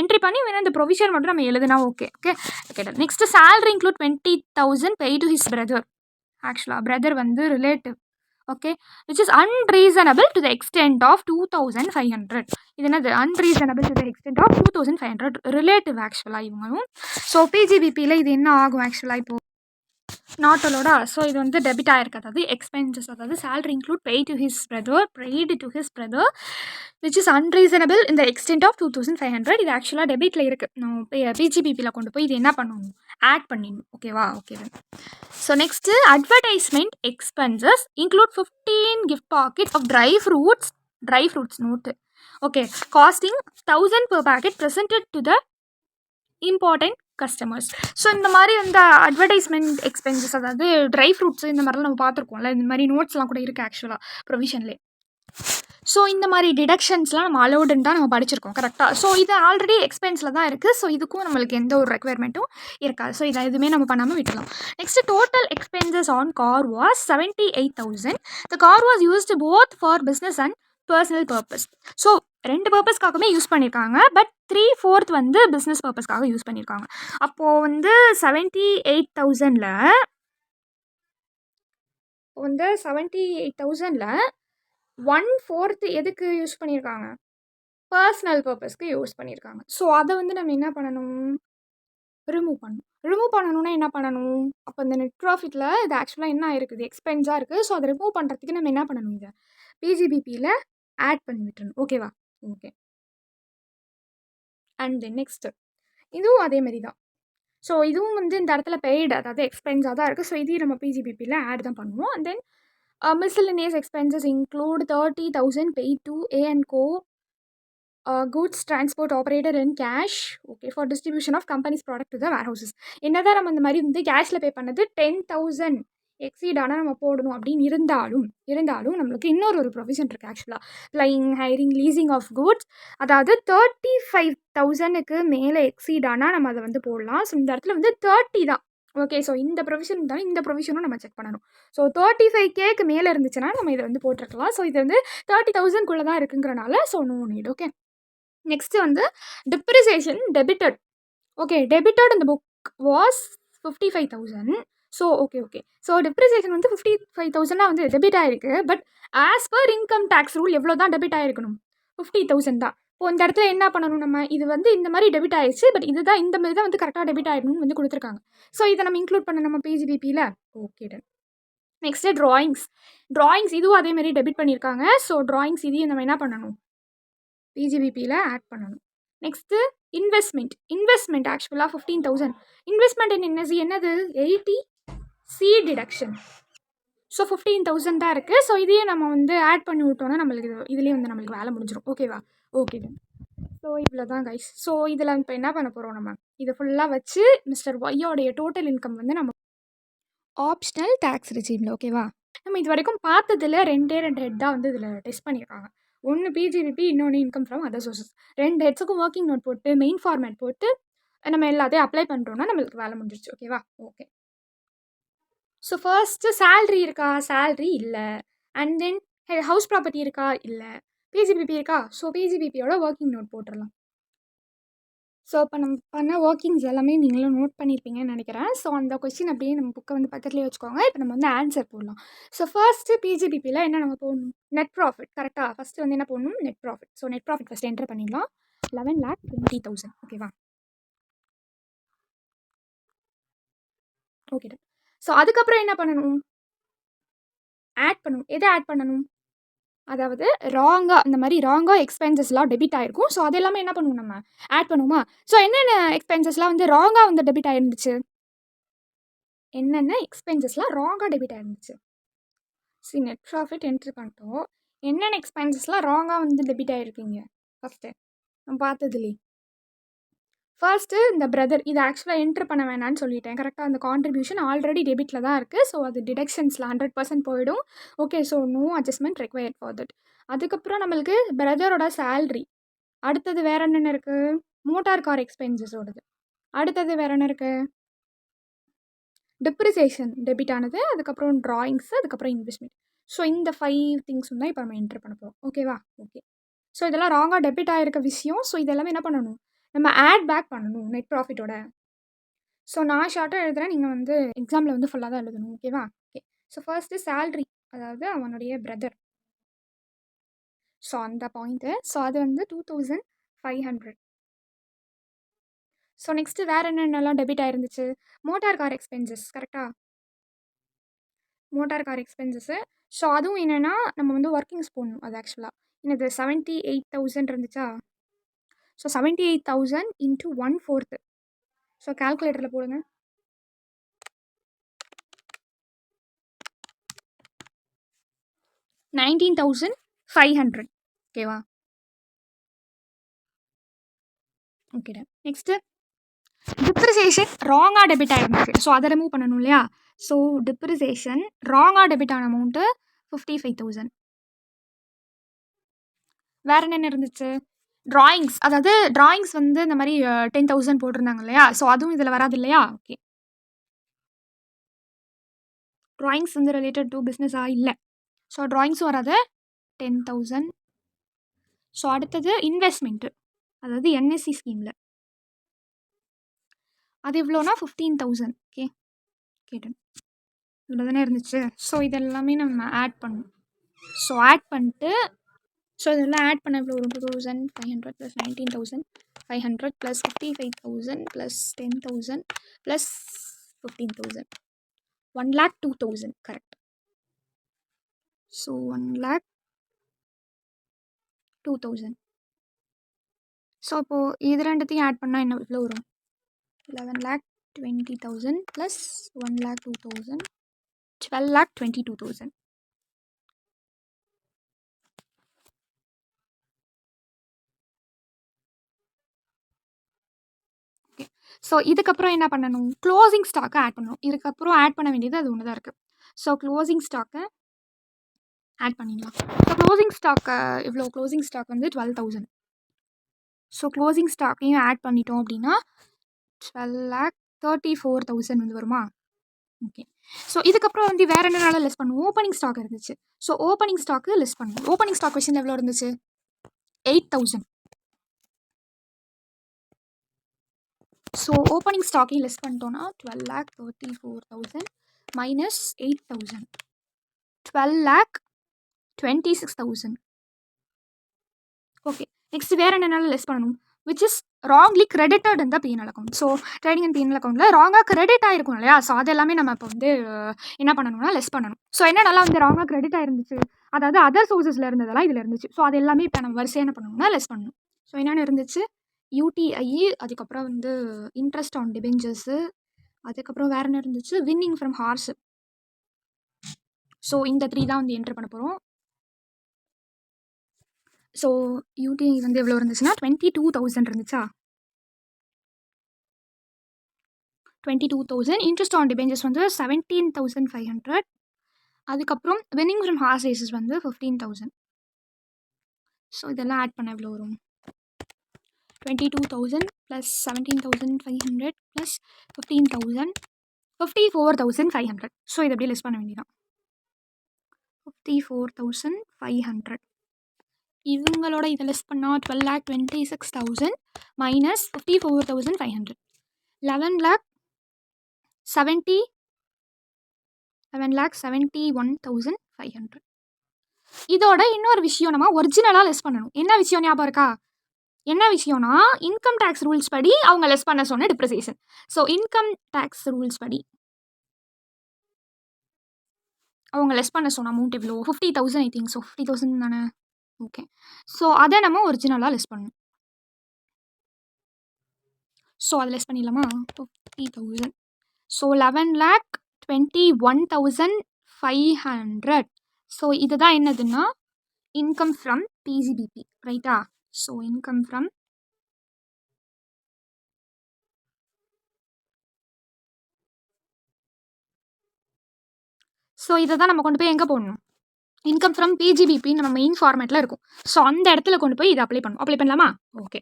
என்ட்ரி பண்ணி வேணால் இந்த ப்ரொவிஷன் மட்டும் நம்ம எழுதுனா okay. Okay. Next salary include 20,000 pay to his brother. ஆக்சுவலாக பிரதர் வந்து relative. Okay, which is unreasonable to the extent of 2,500. இது என்னது unreasonable to the extent of 2,500 relative ஆக்சுவலாக இவங்களும். ஸோ பிஜிபிபியில் இது என்ன ஆகும் ஆக்சுவலாக இப்போ நாட்டலோட. ஸோ இது வந்து டெபிட் ஆயிருக்கு, அதாவது எக்ஸ்பென்சஸ், அதாவது salary include paid to his brother which is unreasonable in the extent of 2,500. இது ஆக்சுவலாக டெபிட்டில் இருக்குது. நம்ம பிஜிபிபியில் கொண்டு போய் இது என்ன பண்ணணும், ஆட் பண்ணிடணும். ஓகேவா? Okay. So next advertisement expenses include 15 gift packets of dry fruits note. Okay, costing 1,000 per packet presented to the important customers. So இந்த மாதிரி வந்து அட்வர்டைஸ்மெண்ட் எக்ஸ்பென்சஸ், அதாவது ட்ரை ஃப்ரூட்ஸ் இந்த மாதிரிலாம் நம்ம பார்த்துருக்கோம்ல, இந்த மாதிரி நோட்ஸ்லாம் கூட இருக்குது ஆக்சுவலாக ப்ரொவிஷன்லே. ஸோ இந்த மாதிரி டிடக்ஷன்ஸ்லாம் நம்ம அலோடுன்னு தான் நம்ம படிச்சிருக்கோம் கரெக்டாக. ஸோ இது ஆல்ரெடி எக்ஸ்பென்ஸில் தான் இருக்குது. ஸோ இதுக்கும் நம்மளுக்கு எந்த ஒரு ரெக்குயர்மெண்ட்டும் இருக்காது. ஸோ இதை எதுவுமே நம்ம பண்ணாமல் விட்டுலாம். Next total expenses on car was 78,000. The car was used both for business and personal purpose. So 2 பர்பஸ்க்காகவே யூஸ் பண்ணியிருக்காங்க. பட் 3/4 வந்து பிஸ்னஸ் பர்பஸ்க்காக யூஸ் பண்ணியிருக்காங்க. அப்போது வந்து 78,000ல் 1/4 எதுக்கு யூஸ் பண்ணியிருக்காங்க, பர்சனல் பர்பஸ்க்கு யூஸ் பண்ணியிருக்காங்க. ஸோ அதை வந்து நம்ம என்ன பண்ணணும், ரிமூவ் பண்ணணும்னா என்ன பண்ணணும், அப்போ இந்த நெட் ப்ராஃபிட்டில் இது ஆக்சுவலாக என்ன இருக்குது, எக்ஸ்பென்ஸாக இருக்குது. ஸோ அதை ரிமூவ் பண்ணுறதுக்கு நம்ம என்ன பண்ணணும், இதை பிஜிபிபியில் ஆட் பண்ணி விட்டுறணும். ஓகேவா? ஓகே. அண்ட் தென் நெக்ஸ்ட்டு இதுவும் அதேமாரி தான். ஸோ இதுவும் வந்து இந்த இடத்துல பெய்டு, அதாவது எக்ஸ்பென்ஸாக தான் இருக்குது. ஸோ இதையும் நம்ம பிஜிபிபியில் ஆட் தான் பண்ணுவோம். And then miscellaneous expenses include 30,000 paid to A&Co goods transport operator in cash, okay, for distribution of company's product to the warehouses. என்னதான் நம்ம இந்த மாதிரி வந்து கேஷில் பே பண்ணது 10,000 எக்ஸீட் ஆனால் நம்ம போடணும் அப்படின்னு இருந்தாலும் நம்மளுக்கு இன்னொரு ப்ரொவிஷன் இருக்குது ஆக்சுவலாக, flying, hiring, leasing of goods. அதாவது 35,000க்கு மேலே எக்ஸீட் ஆனால் நம்ம அதை வந்து போடலாம். ஸோ இந்த இடத்துல வந்து 30 தான். ஓகே, ஸோ இந்த ப்ரொவிஷன் தான், இந்த ப்ரொவிஷனும் நம்ம செக் பண்ணணும். ஸோ 35Kக்கு மேலே இருந்துச்சுன்னா நம்ம இதை வந்து போட்டிருக்கலாம். ஸோ இது வந்து 30,000க்குள்ளே தான் இருக்குங்கிறனால so no need. Okay. Next வந்து டிப்ரிசியேஷன் டெபிட்டட். ஓகே, டெபிட்டட் இந்த book was 55,000. So okay. So depreciation வந்து 55,000 வந்து டெபிட் ஆகிருக்கு. But as per income tax rule எவ்வளோ தான் டெபிட் ஆகிருக்கணும், 50,000 தான். இப்போ இந்த இடத்துல என்ன பண்ணணும், நம்ம இது வந்து இந்த மாதிரி டெபிட் ஆயிடுச்சு, பட் இதுதான் இந்த மாதிரி தான் வந்து கரெக்டாக டெபிட் ஆகிடணும்னு வந்து கொடுத்துருக்காங்க. ஸோ இதை நம்ம இன்க்ளூட் பண்ண நம்ம பிஜிபிபியில். Okay done. நெக்ஸ்ட்டு ட்ராயிங்ஸ் இதுவும் அதேமாரி டெபிட் பண்ணியிருக்காங்க. ஸோ ட்ராயிங்ஸ் இதையும் நம்ம என்ன பண்ணணும், பிஜிபிபியில் ஆட் பண்ணணும். நெக்ஸ்ட்டு இன்வெஸ்ட்மெண்ட் ஆக்சுவலாக 15,000. இன்வெஸ்ட்மெண்ட் என்னது 80C டிடக்ஷன். ஸோ 15,000 தான் இருக்குது. ஸோ இதையும் நம்ம வந்து ஆட் பண்ணி விட்டோன்னா நம்மளுக்கு இதுலேயே வந்து நம்மளுக்கு வேலை முடிஞ்சிடும். ஓகேவா? Okay done. ஸோ இவ்வளோ தான் கைஸ். ஸோ இதில் இப்போ என்ன பண்ண போகிறோம், நம்ம இதை ஃபுல்லாக வச்சு மிஸ்டர் ஒய்யோடைய டோட்டல் இன்கம் வந்து நம்ம ஆப்ஷனல் டேக்ஸ் ரிஜீமில். ஓகேவா? நம்ம இது வரைக்கும் பார்த்ததில் 2 ஹெட் தான் வந்து இதில் டெஸ்ட் பண்ணியிருக்காங்க. ஒன்று பிஜிபிபி, இன்னொன்று இன்கம் ஃப்ரம் அதர் சோர்சஸ். 2 ஹெட்ஸுக்கும் ஒர்க்கிங் நோட் போட்டு மெயின் ஃபார்மேட் போட்டு நம்ம எல்லாத்தையும் அப்ளை பண்ணுறோன்னா நம்மளுக்கு வேலை முடிஞ்சிருச்சு. ஓகேவா? ஓகே. ஸோ ஃபர்ஸ்ட்டு சேல்ரி இருக்கா, சேல்ரி இல்லை. அண்ட் தென் ஹவுஸ் ப்ராப்பர்ட்டி இருக்கா, இல்லை. பிஜிபிபி இருக்கா, ஸோ பிஜிபிபியோட ஒர்க்கிங் நோட் போட்டுடலாம். ஸோ இப்போ நம்ம பண்ண ஒர்க்கிங்ஸ் எல்லாமே நீங்களும் நோட் பண்ணியிருப்பீங்கன்னு நினைக்கிறேன். ஸோ அந்த கொஸ்டின் அப்படியே நம்ம புக்கை வந்து பக்கத்துலேயே வச்சுக்கோங்க. இப்போ நம்ம வந்து ஆன்சர் போடலாம். ஸோ ஃபர்ஸ்ட்டு பிஜிபிபியில் என்ன நம்ம போடணும், நெட் ப்ராஃபிட். கரெக்டாக ஃபஸ்ட்டு வந்து என்ன போடணும், net profit. So net profit first enter பண்ணிடலாம். 11,20,000. ஓகேவா? ஓகே. ஸோ அதுக்கப்புறம் என்ன பண்ணணும், ஆட் பண்ணணும். எதை ஆட் பண்ணணும், அதாவது இந்த மாதிரி ராங்காக எக்ஸ்பென்சஸ்லாம் டெபிட் ஆகிருக்கும். ஸோ அது எல்லாமே என்ன பண்ணுவோம், நம்ம ஆட் பண்ணுவோமா. ஸோ என்னென்ன எக்ஸ்பென்சஸ்லாம் வந்து ராங்காக வந்து டெபிட் ஆகிருந்துச்சு, நெட் ப்ராஃபிட் என்ட்ரி பண்ணிட்டோம். என்னென்ன எக்ஸ்பென்சஸ்லாம் ராங்காக வந்து டெபிட் ஆகிருக்கீங்க ஃபஸ்ட்டு நம்ம பார்த்ததுலே. ஃபர்ஸ்ட்டு இந்த பிரதர், இது ஆக்சுவலாக என்ட்ரு பண்ண வேணான்னு சொல்லிட்டேன். கரெக்டாக அந்த கான்ட்ரிபியூஷன் ஆல்ரெடி டெபிட்டில் தான் இருக்குது. ஸோ அது டிடக்ஷன்ஸில் 100% போயிடும். Okay, so no adjustment required for that. அதுக்கப்புறம் நம்மளுக்கு பிரதரோட சேல்ரி. அடுத்தது வேறு என்னென்ன இருக்குது, மோட்டார் கார் எக்ஸ்பென்சஸோடது. அடுத்தது வேறு என்ன இருக்குது, டிப்ரிசியேஷன் டெபிட் ஆனது. அதுக்கப்புறம் ட்ராயிங்ஸு, அதுக்கப்புறம் இன்வெஸ்ட்மெண்ட். ஸோ இந்த 5 திங்ஸும் தான் இப்போ நம்ம என்ட்ரு பண்ண போகிறோம். ஓகேவா? ஓகே. ஸோ இதெல்லாம் ராங்காக டெபிட் ஆகிருக்க விஷயம். ஸோ இதெல்லாமே என்ன பண்ணணும், நம்ம ஆட் பேக் பண்ணணும் நெட் ப்ராஃபிட்டோட. ஸோ நான் ஷார்ட்டாக எழுதுகிறேன், நீங்கள் வந்து எக்ஸாமில் வந்து ஃபுல்லாக தான் எழுதணும். ஓகேவா? ஓகே. ஸோ ஃபர்ஸ்ட்டு சேல்ரி, அதாவது அவனுடைய பிரதர். ஸோ அந்த பாயிண்ட்டு. ஸோ அது வந்து 2500. ஸோ நெக்ஸ்ட்டு வேறு என்னென்னலாம் டெபிட் ஆயிருந்துச்சு, மோட்டார் கார் எக்ஸ்பென்சஸ். கரெக்டாக? Motor car expenses. ஸோ அதுவும் என்னென்னா நம்ம வந்து ஒர்க்கிங்ஸ் போடணும். அது ஆக்சுவலாக என்னது 78,000 இருந்துச்சா? So 78,000 into 1/4. ஸோ கால்குலேட்டரில் போடுங்க. 19,500. ஓகேவா? ஓகேடா. நெக்ஸ்ட்டு டிப்ரிசியேஷன் ராங்காக டெபிட் ஆகிருந்துச்சு. ஸோ அதை ரிமூவ் பண்ணணும் இல்லையா? ஸோ டிப்ரிசியேஷன் ராங்காக டெபிட் ஆன அமௌண்ட்டு 55,000. வேறு என்னென்ன இருந்துச்சு, ட்ராயிங்ஸ், அதாவது ட்ராயிங்ஸ் வந்து இந்த மாதிரி 10,000 போட்டிருந்தாங்க இல்லையா? ஸோ அதுவும் இதில் வராது இல்லையா? ஓகே. ட்ராயிங்ஸ் வந்து ரிலேட்டட் டு பிஸ்னஸாக இல்லை. ஸோ ட்ராயிங்ஸும் வராது. 10,000. ஸோ அடுத்தது இன்வெஸ்ட்மெண்ட்டு, அதாவது என்எஸ்சி ஸ்கீமில் அது எவ்வளோனா 15,000. ஓகே கேட்டேன், இவ்வளோ தானே இருந்துச்சு. ஸோ இதெல்லாமே நம்ம ஆட் பண்ணணும். ஸோ ஆட் பண்ணிட்டு, ஸோ இதெல்லாம் ஆட் பண்ண எவ்வளோ வரும், 2,500 + 19,500 + 55,000 + 10,000 + 15,000, 1,02,000. கரெக்ட். ஸோ 1,02,000. ஸோ இப்போது இது ரெண்டுத்தையும் ஆட் பண்ணால் என்ன எவ்வளோ வரும், 11,20,000 + 1,02,000, 12,22,000. ஓகே. ஸோ இதுக்கப்புறம் என்ன பண்ணணும், க்ளோசிங் ஸ்டாக்கை ஆட் பண்ணணும். இதுக்கப்புறம் ஆட் பண்ண வேண்டியது அது ஒன்று தான் இருக்குது. ஸோ க்ளோசிங் ஸ்டாக்கை ஆட் பண்ணிடலாம். ஸோ க்ளோசிங் ஸ்டாக்கை இவ்வளோ, க்ளோசிங் ஸ்டாக் வந்து 12,000. ஸோ க்ளோசிங் ஸ்டாக்கையும் ஆட் பண்ணிட்டோம் அப்படின்னா 12,34,000 வந்து வருமா? ஓகே. ஸோ இதுக்கப்புறம் வந்து வேறு என்னென்னால லெஸ் பண்ணுவோம், ஓப்பனிங் ஸ்டாக் இருந்துச்சு. ஸோ ஓப்பனிங் ஸ்டாக்கு லெஸ் பண்ணுவோம். ஓப்பனிங் ஸ்டாக் கொஷின் எவ்வளோ இருந்துச்சு, 8,000. ஸோ ஓப்பனிங் ஸ்டாக்கையும் லெஸ் பண்ணிட்டோன்னா 12,34,000 மைனஸ் 8,000, 12,26,000. ஓகே. நெக்ஸ்ட் வேறு என்னென்னால லெஸ் பண்ணணும், விச் இஸ் ராங்லி கிரெடிட்டட் இந்த PNL account. So trading and PNL அக்கௌண்ட்டில் ராங்காக கிரெடிட் ஆகிருக்கும் இல்லையா? ஸோ அது எல்லாமே நம்ம இப்போ வந்து என்ன பண்ணணும்னா லெஸ் பண்ணணும். ஸோ என்ன நல்லா வந்து ராங்காக கிரெடிட் ஆயிருந்துச்சு, அதாவது அதர் சோர்ஸஸில் இருந்ததெல்லாம் இதில் இருந்துச்சு. ஸோ அது எல்லாமே இப்போ நம்ம வரிசையாக என்ன பண்ணணும்னா லெஸ் பண்ணணும். ஸோ என்னென்ன இருந்துச்சு, யூடிஐ, அதுக்கப்புறம் வந்து இன்ட்ரெஸ்ட் ஆன் டிபெஞ்சர்ஸு, அதுக்கப்புறம் வேறு என்ன இருந்துச்சு, வின்னிங் ஃப்ரம் ஹார்ஸு. ஸோ இந்த 3 தான் வந்து என்ட்ரு பண்ண போகிறோம். ஸோ யூடிஐ வந்து எவ்வளோ இருந்துச்சுன்னா 22,000 இருந்துச்சா, 22,000. இன்ட்ரெஸ்ட் ஆன் டிபெஞ்சர்ஸ் வந்து 17,500. அதுக்கப்புறம் வின்னிங் ஃப்ரம் ஹார்ஸ் ரேசஸ் வந்து 15,000. ஸோ இதெல்லாம் ஆட் பண்ண எவ்வளோ வரும், 22,000 + 17,500 + 15,000, 54,500. ஸோ இதை அப்படியே லெஸ் பண்ண வேண்டியதான். 54,500 இவங்களோட இதை லெஸ் பண்ணால் 12,26,000 மைனஸ் 54,500, 11,71,500. இதோட இன்னொரு விஷயம் நம்ம ஒரிஜினலாக லெஸ் பண்ணணும். என்ன விஷயம் ஞாபகம் இருக்கா, என்ன விஷயம்னா இன்கம் டேக்ஸ் ரூல்ஸ் படி அவங்க லெஸ் பண்ண சொன்ன depreciation. So income tax rules படி அவங்க லெஸ் பண்ண சொன்ன அமௌண்ட் எவ்வளோ, 50,000 ஐ திங்க். ஸோ 50,000 தானே, ஓகே. ஸோ அதை நம்ம ஒரிஜினலாக லெஸ் பண்ணணும். ஸோ அதை லெஸ் பண்ணிடலாமா, 50,000. ஸோ 11,21,500. ஸோ இதுதான் என்னதுன்னா இன்கம் ஃப்ரம் பிஜிபிபி, ரைட்டா? ஸோ இன்கம் ஃப்ரம் ஸோ இதை தான் நம்ம கொண்டு போய் எங்கே போடணும், இன்கம் ஃப்ரம் பிஜிபிபி நம்ம மெயின் ஃபார்மேட்டில் இருக்கும். ஸோ அந்த இடத்துல கொண்டு போய் இதை அப்ளை பண்ணணும். அப்ளை பண்ணலாமா, ஓகே.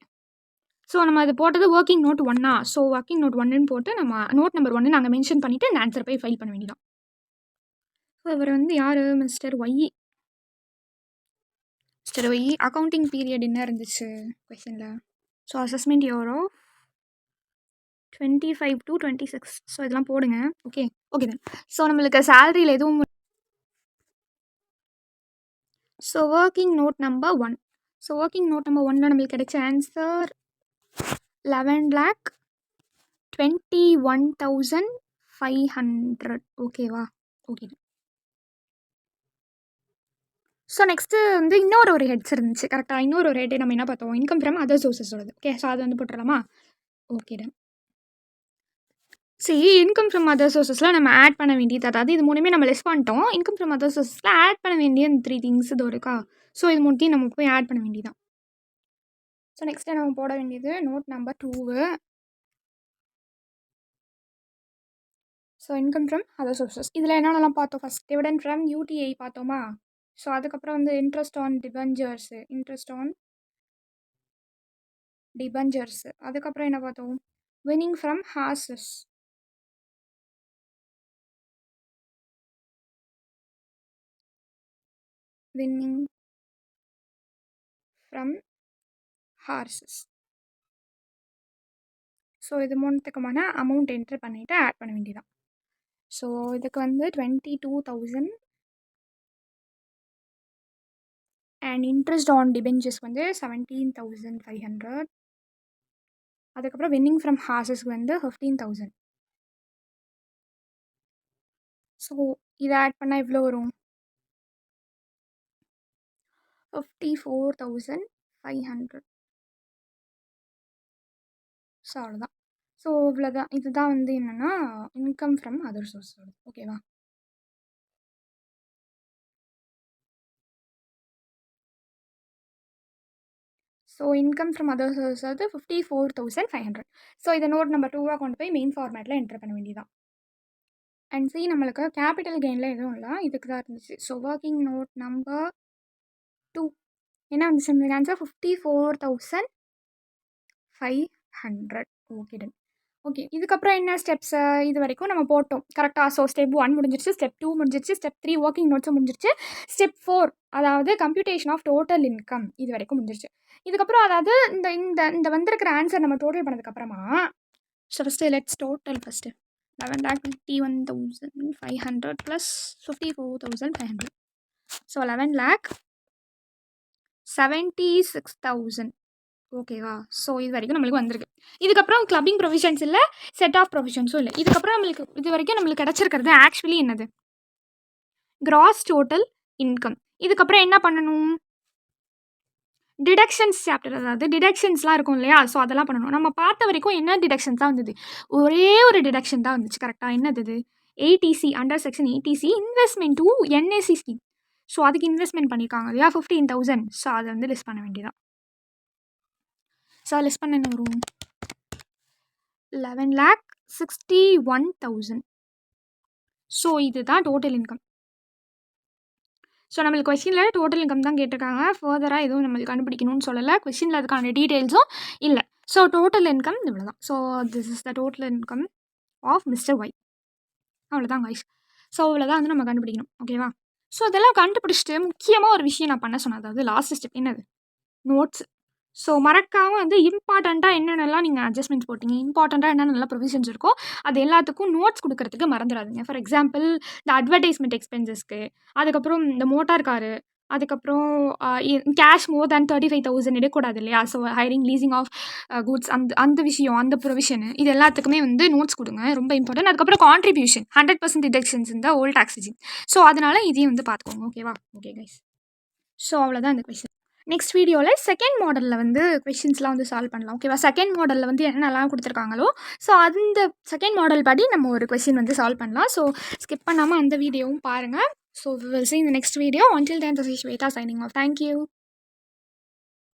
ஸோ நம்ம அது போட்டது working note 1. So working note 1ன்னு போட்டு நம்ம நோட் நம்பர் 1 நாங்கள் மென்ஷன் பண்ணிவிட்டு அந்த ஆன்சர் போய் ஃபைல் பண்ண வேண்டியதான். ஸோ இவர் வந்து யார்? Mister Y. Mister Y accounting period என்ன இருந்துச்சு கொஷனில்? So assessment year of 25 to 26. So இதெல்லாம் போடுங்க. Okay then. ஸோ நம்மளுக்கு சேலரியில் எதுவும் so working note number 1. So working note number 1ல் நம்மளுக்கு கிடைச்ச ஆன்சர் 11,21,500. ஓகேவா? ஓகே. ஸோ நெக்ஸ்ட்டு வந்து இன்னொரு ஹெட்ஸ் இருந்துச்சு கரெக்டாக. இன்னொரு ஹெட்டை நம்ம என்ன பார்த்தோம்? இன்கம் ஃப்ரம் அதர் சோர்ஸஸோடது. ஓகே, ஸோ அது வந்து போட்டுடலாமா? Okay done. சரி, இன்கம் ஃப்ரம் அதர் சோர்ஸஸில் நம்ம ஆட் பண்ண வேண்டியது, அதாவது இது மூணுமே நம்ம லெஸ் பண்ணிட்டோம். இன்கம் ஃப்ரம் அதர் சோர்ஸஸில் ஆட் பண்ண வேண்டிய இந்த 3 திங்ஸ் இது இருக்கா? ஸோ இது மூணுத்தையும் நம்ம போய் ஆட் பண்ண வேண்டியதான். ஸோ நெக்ஸ்ட்டு நம்ம போட வேண்டியது note number 2. So income from other sources இதில் என்னென்னலாம் பார்த்தோம்? ஃபஸ்ட் டிவிடெண்ட் ஃப்ரம் யூடிஐ பார்த்தோமா? ஸோ அதுக்கப்புறம் வந்து இன்ட்ரெஸ்ட் ஆன் டிபெஞ்சர்ஸு. அதுக்கப்புறம் என்ன பார்த்தோம்? Winning from horses. Winning from horses. So இது மூணுத்துக்குமான அமௌண்ட் என்ட்ரு பண்ணிவிட்டு ஆட் பண்ண வேண்டியதான். ஸோ இதுக்கு வந்து 22,000 அண்ட் இன்ட்ரெஸ்ட் ஆன் டிபெஞ்சர்ஸ் வந்து 17,500. அதுக்கப்புறம் வின்னிங் ஃப்ரம் ஹார்சஸ்க்கு வந்து 15,000. ஸோ இதை ஆட் பண்ணால் எவ்வளோ வரும்? 54,500. ஸோ அவ்வளோதான். ஸோ இவ்வளோதான். இதுதான் வந்து என்னென்னா இன்கம் ஃப்ரம் அதர் சோர்ஸோட. ஓகேவா? So income from other source வந்து 54,500. ஸோ இதை நோட் நம்பர் 2 கொண்டு போய் மெயின் ஃபார்மேட்டில் என்ட்ரு பண்ண வேண்டியதான். அண்ட் சி நம்மளுக்கு கேபிட்டல் கெயினில் எதுவும் இல்லை, இதுக்கு தான் இருந்துச்சு. ஸோ ஒர்க்கிங் நோட் நம்பர் 2 என்ன வந்துச்சு? நம்மளுக்கு ஆன்சர் 54,500. Okay done. ஓகே, இதுக்கப்புறம் என்ன ஸ்டெப்ஸு? இது வரைக்கும் நம்ம போட்டோம் கரெக்டாக. ஸோ ஸ்டெப் 1 முடிஞ்சிருச்சு, ஸ்டெப் 2 முடிஞ்சிருச்சு, ஸ்டெப் 3 ஒர்க்கிங் நோட்ஸும் முடிஞ்சிருச்சு, ஸ்டெப் 4 அதாவது கம்ப்யூட்டேஷன் ஆஃப் டோட்டல் இன்கம் இது வரைக்கும் முடிஞ்சிருச்சு. இதுக்கப்புறம் அதாவது இந்த இந்த இந்த வந்திருக்கிற ஆன்சர் நம்ம டோட்டல் பண்ணதுக்கப்புறமா so first let's total first 11,51,500 plus 54,500. So 11,76,000. ஓகேவா? ஸோ இது வரைக்கும் நம்மளுக்கு வந்திருக்கு. இதுக்கப்புறம் கிளப்பிங் ப்ரொவிஷன்ஸ் இல்லை, செட் ஆஃப் ப்ரொவிஷன்ஸும் இல்லை. இதுக்கப்புறம் நம்மளுக்கு இது வரைக்கும் நம்மளுக்கு கிடச்சிருக்கிறது ஆக்சுவலி என்னது? Cross total income. இதுக்கப்புறம் என்ன பண்ணணும்? டிடக்ஷன்ஸ் சாப்டர், அதாவது டிடக்ஷன்ஸ்லாம் இருக்கும் இல்லையா? ஸோ அதெல்லாம் பண்ணணும். நம்ம பார்த்த வரைக்கும் என்ன டிடக்ஷன்ஸ் தான் வந்தது? ஒரே ஒரு டிடக்ஷன் தான் வந்துச்சு கரெக்டாக. என்னது? ADC, under section ADC investment to NAC scheme. So அதுக்கு இன்வெஸ்ட்மெண்ட் பண்ணியிருக்காங்க இல்லையா 15,000. ஸோ அதை வந்து லிஸ்ட் பண்ண வேண்டியதான். ஸோ லிஸ்ட் பண்ண என்ன வரும்? 11,61,000. ஸோ இதுதான் டோட்டல் இன்கம். ஸோ நம்மளுக்கு கொஸ்டினில் டோட்டல் இன்கம் தான் கேட்டிருக்காங்க. ஃபர்தராக எதுவும் நம்மளுக்கு கண்டுபிடிக்கணும்னு சொல்லலை. கொஸ்டினில் அதுக்கான டீட்டெயில்ஸும் இல்லை. ஸோ டோட்டல் இன்கம் இவ்வளோ தான். So this is the total income of mister Y. அவ்வளோதான் கைஸ். ஸோ இவ்வளோதான் வந்து நம்ம கண்டுபிடிக்கணும். ஓகேவா? ஸோ இதெல்லாம் கண்டுபிடிச்சிட்டு முக்கியமாக ஒரு விஷயம் நான் பண்ண சொன்னேன், அதாவது லாஸ்ட் ஸ்டெப் என்னது? நோட்ஸ். ஸோ மறக்காமல் வந்து இம்பார்ட்டண்ட்டாக என்னென்னலாம் நீங்கள் அட்ஜஸ்ட்மெண்ட்ஸ் போட்டிங்க, இம்பார்ட்டண்ட்டாக என்னென்னலாம் ப்ரொவிஷன்ஸ் இருக்கோ அது எல்லாத்துக்கும் நோட்ஸ் கொடுக்கறதுக்கு மறந்துடாதீங்க. ஃபார் எக்ஸாம்பிள் இந்த அட்வர்டைஸ்மெண்ட் எக்ஸ்பென்சஸ்க்கு, அதுக்கப்புறம் இந்த மோட்டார் காரு, அதுக்கப்புறம் கேஷ் மோர் தேன் 35,000 எடுக்கக்கூடாது இல்லையா? So hiring leasing of goods, அந்த விஷயம், அந்த ப்ரொவிஷனு இது எல்லாத்துக்குமே வந்து நோட்ஸ் கொடுங்க, ரொம்ப இம்பார்ட்டன்ட். அதுக்கப்புறம் கான்ட்ரிபியூஷன் 100% டிடக்ஷன்ஸ் இந்த ஓல்ட் டாக்ஸ் ரெஜிம். ஸோ அதனால் இதையும் வந்து பார்த்துக்கோங்க. ஓகேவா? Okay guys. ஸோ அவ்வளோதான் இந்த கொஸ்டின். நெக்ஸ்ட் வீடியோவில் செகண்ட் மாடலில் வந்து கொஷின்ஸ்லாம் வந்து சால்வ் பண்ணலாம். ஓகேவா? செகண்ட் மாடலில் வந்து என்னென்னலாம் கொடுத்துருக்காங்களோ ஸோ அந்த செகண்ட் மாடல் படி நம்ம ஒரு கொஸ்டின் வந்து சால்வ் பண்ணலாம். ஸோ ஸ்கிப் பண்ணாமல் அந்த வீடியோவும் பாருங்கள். So will see in the next video. Until then, this is Shweta signing off. Thank you.